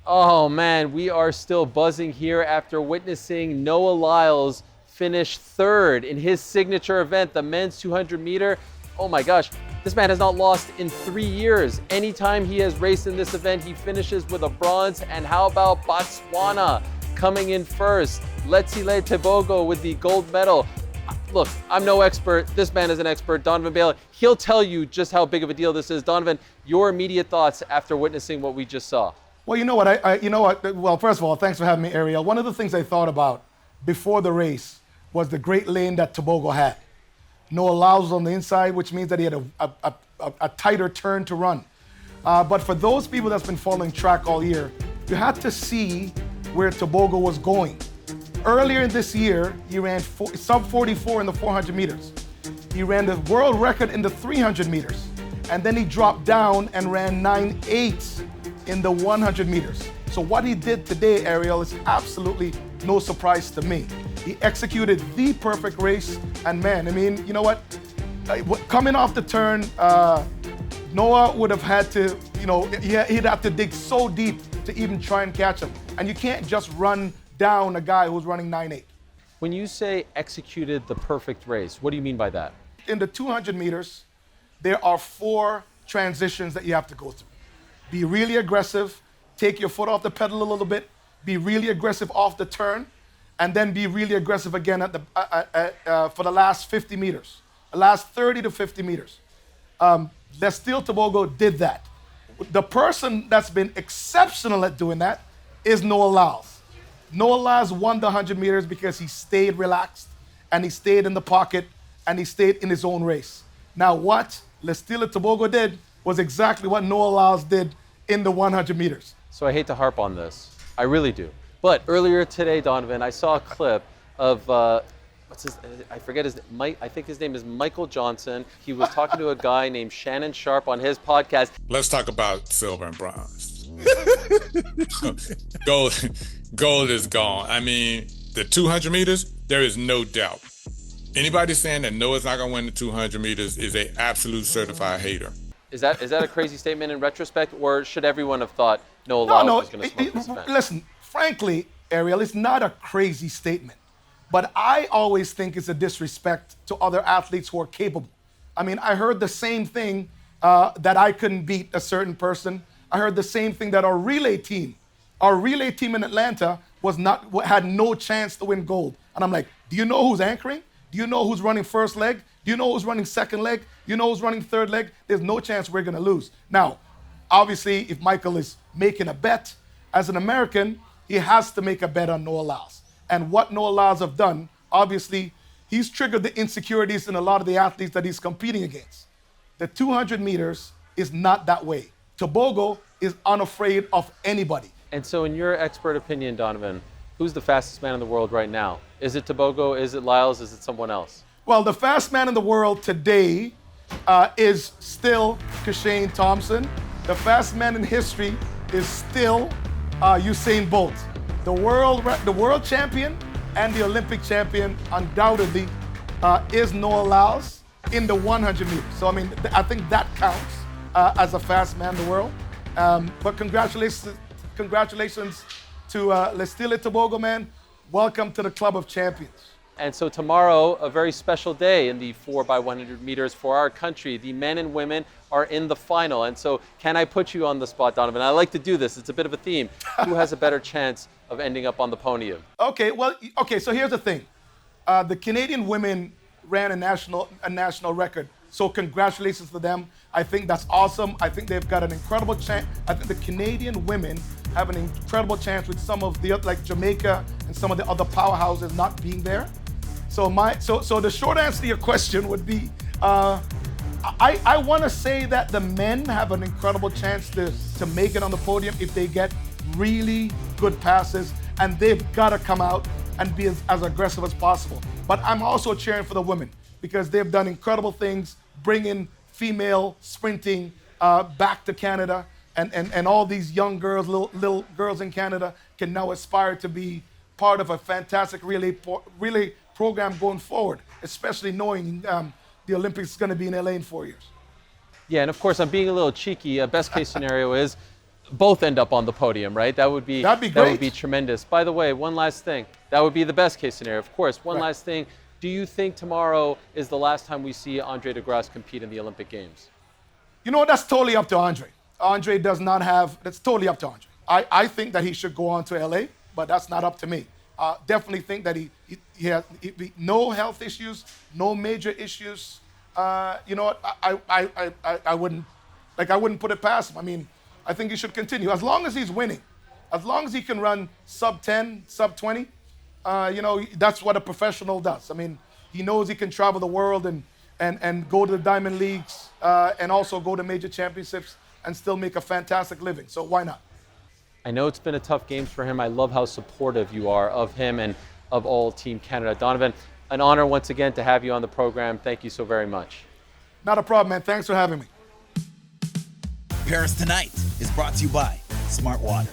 Oh man, we are still buzzing here after witnessing Noah Lyles finish third in his signature event, the men's 200 meter. Oh my gosh, this man has not lost in 3 years. Anytime he has raced in this event, he finishes with a bronze. And how about Botswana coming in first? Letsile Tebogo with the gold medal. Look, I'm no expert. This man is an expert, Donovan Bailey. He'll tell you just how big of a deal this is. Donovan, your immediate thoughts after witnessing what we just saw. Well, you know what? Well, first of all, thanks for having me, Ariel. One of the things I thought about before the race was the great lane that Tebogo had. Noah Lyles was on the inside, which means that he had a tighter turn to run. But for those people that's been following track all year, you had to see where Tebogo was going. Earlier in this year, he ran sub 44 in the 400 meters. He ran the world record in the 300 meters. And then he dropped down and ran 9.8 in the 100 meters. So what he did today, Ariel, is absolutely no surprise to me. He executed the perfect race, and man, I mean, you know what? Coming off the turn, Noah would have had to, he'd have to dig so deep to even try and catch him. And you can't just run down a guy who's running 9.8. When you say executed the perfect race, what do you mean by that? In the 200 meters, there are 4 transitions that you have to go through. Be really aggressive, take your foot off the pedal a little bit, be really aggressive off the turn, and then be really aggressive again for the last 50 meters, the last 30 to 50 meters. Letsile Tebogo did that. The person that's been exceptional at doing that is Noah Lyles. Noah Lyles won the 100 meters because he stayed relaxed, and he stayed in the pocket, and he stayed in his own race. Now what Letsile Tebogo did was exactly what Noah Lyles did in the 100 meters. So I hate to harp on this. I really do. But earlier today, Donovan, I saw a clip of, I forget his name, I think his name is Michael Johnson. He was talking to a guy named Shannon Sharp on his podcast. Let's talk about silver and bronze. Gold is gone. I mean, the 200 meters, there is no doubt. Anybody saying that Noah's not going to win the 200 meters is an absolute certified hater. Is that a crazy statement in retrospect, or should everyone have thought Noah Lyles was going to smoke this event? Listen, frankly, Ariel, it's not a crazy statement. But I always think it's a disrespect to other athletes who are capable. I mean, I heard the same thing that I couldn't beat a certain person. I heard the same thing that our relay team in Atlanta had no chance to win gold. And I'm like, do you know who's anchoring? Do you know who's running first leg? Do you know who's running second leg? Do you know who's running third leg? There's no chance we're going to lose. Now, obviously, if Michael is making a bet, as an American, he has to make a bet on Noah Lyles. And what Noah Lyles have done, obviously, he's triggered the insecurities in a lot of the athletes that he's competing against. The 200 meters is not that way. Tebogo is unafraid of anybody. And so in your expert opinion, Donovan, who's the fastest man in the world right now? Is it Tebogo? Is it Lyles? Is it someone else? Well, the fastest man in the world today is still Kashane Thompson. The fastest man in history is still Usain Bolt. The world champion and the Olympic champion undoubtedly is Noah Lyles in the 100 meters. So, I mean, I think that counts as a fast man in the world. But congratulations to Letsile Tebogo, man. Welcome to the Club of Champions. And so tomorrow, a very special day in the 4x100 meters for our country. The men and women are in the final. And so can I put you on the spot, Donovan? I like to do this. It's a bit of a theme. Who has a better chance of ending up on the podium? Okay, so here's the thing. The Canadian women ran a national record. So congratulations to them. I think that's awesome. I think they've got an incredible chance. I think the Canadian women have an incredible chance with some of the, like Jamaica and some of the other powerhouses not being there. So the short answer to your question would be, I want to say that the men have an incredible chance to make it on the podium if they get really good passes, and they've got to come out and be as aggressive as possible. But I'm also cheering for the women because they've done incredible things, bringing female sprinting back to Canada, and all these young girls, little girls in Canada can now aspire to be part of a fantastic relay program going forward, especially knowing the Olympics is going to be in LA in 4 years. Yeah, and of course, I'm being a little cheeky. Best case scenario is both end up on the podium, right? That'd be great. That would be tremendous. By the way, one last thing. That would be the best case scenario, of course. One last thing. Do you think tomorrow is the last time we see Andre de Grasse compete in the Olympic Games? You know, that's totally up to Andre. Andre does not have, that's totally up to Andre. I think that he should go on to LA, but that's not up to me. Definitely think that he has no health issues, no major issues. You know what, I wouldn't put it past him. I mean, I think he should continue. As long as he's winning, as long as he can run sub 10, sub 20, you know, that's what a professional does. I mean, he knows he can travel the world and go to the Diamond Leagues and also go to major championships and still make a fantastic living. So why not? I know it's been a tough games for him. I love how supportive you are of him and of all Team Canada. Donovan, an honor once again to have you on the program. Thank you so very much. Not a problem, man. Thanks for having me. Paris Tonight is brought to you by Smart Water.